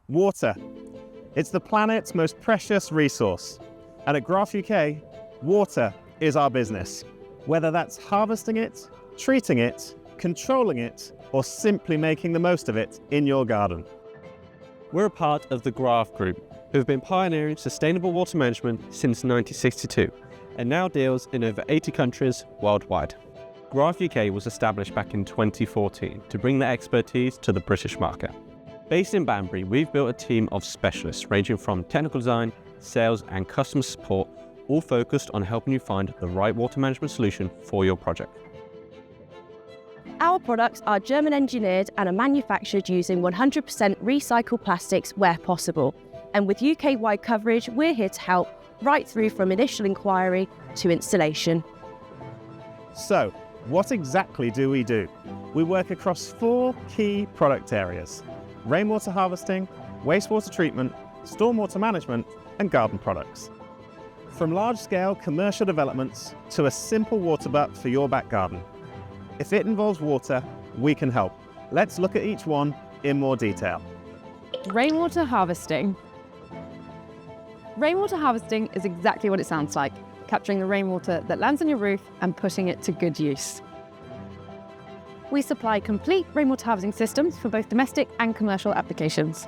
Water. It's the planet's most precious resource. And at GRAF UK, water is our business. Whether that's harvesting it, treating it, controlling it, or simply making the most of it in your garden. We're a part of the GRAF Group, who have been pioneering sustainable water management since 1962 and now deals in over 80 countries worldwide. GRAF UK was established back in 2014 to bring their expertise to the British market. Based in Banbury, we've built a team of specialists ranging from technical design, sales and customer support, all focused on helping you find the right water management solution for your project. Our products are German engineered and are manufactured using 100% recycled plastics where possible. And with UK-wide coverage, we're here to help right through from initial inquiry to installation. So, what exactly do? We work across 4 key product areas: rainwater harvesting, wastewater treatment, stormwater management, and garden products. From large-scale commercial developments to a simple water butt for your back garden. If it involves water, we can help. Let's look at each one in more detail. Rainwater harvesting. Rainwater harvesting is exactly what it sounds like, capturing the rainwater that lands on your roof and putting it to good use. We supply complete rainwater harvesting systems for both domestic and commercial applications.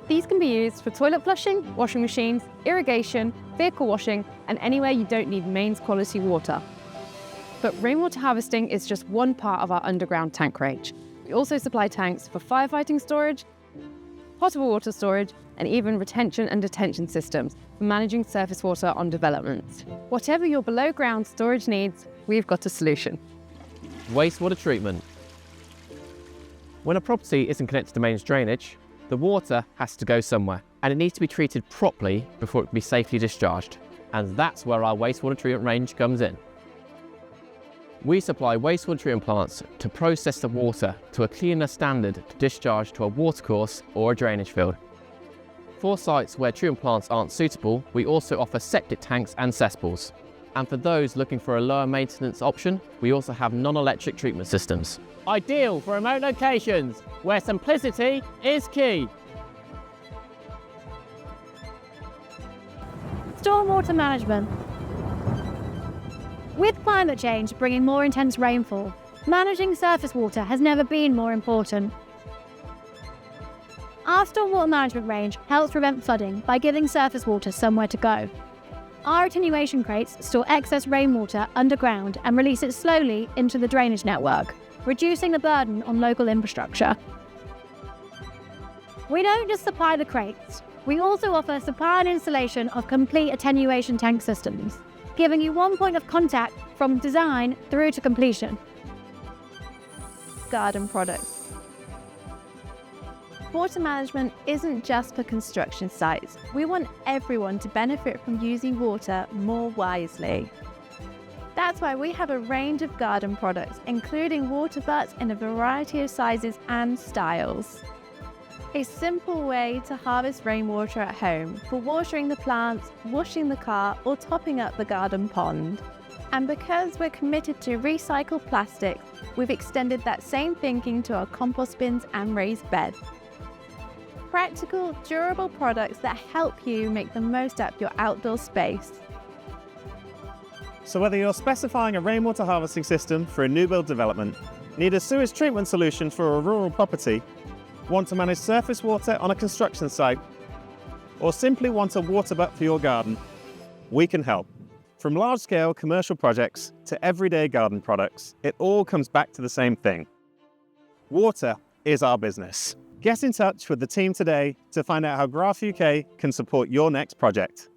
These can be used for toilet flushing, washing machines, irrigation, vehicle washing, and anywhere you don't need mains quality water. But rainwater harvesting is just one part of our underground tank range. We also supply tanks for firefighting storage, potable water storage, and even retention and detention systems for managing surface water on developments. Whatever your below ground storage needs, we've got a solution. Wastewater treatment. When a property isn't connected to mains drainage, the water has to go somewhere, and it needs to be treated properly before it can be safely discharged. And that's where our wastewater treatment range comes in. We supply wastewater treatment plants to process the water to a clean enough standard to discharge to a watercourse or a drainage field. For sites where treatment plants aren't suitable, we also offer septic tanks and cesspools. And for those looking for a lower maintenance option, we also have non-electric treatment systems. Ideal for remote locations where simplicity is key. Stormwater management. With climate change bringing more intense rainfall, managing surface water has never been more important. Our stormwater management range helps prevent flooding by giving surface water somewhere to go. Our attenuation crates store excess rainwater underground and release it slowly into the drainage network, reducing the burden on local infrastructure. We don't just supply the crates, we also offer supply and installation of complete attenuation tank systems, giving you one point of contact from design through to completion. Garden products. Water management isn't just for construction sites. We want everyone to benefit from using water more wisely. That's why we have a range of garden products, including water butts in a variety of sizes and styles. A simple way to harvest rainwater at home for watering the plants, washing the car, or topping up the garden pond. And because we're committed to recycled plastics, we've extended that same thinking to our compost bins and raised beds. Practical, durable products that help you make the most out of your outdoor space. So whether you're specifying a rainwater harvesting system for a new build development, need a sewage treatment solution for a rural property, want to manage surface water on a construction site, or simply want a water butt for your garden, we can help. From large-scale commercial projects to everyday garden products, it all comes back to the same thing. Water is our business. Get in touch with the team today to find out how GRAF UK can support your next project.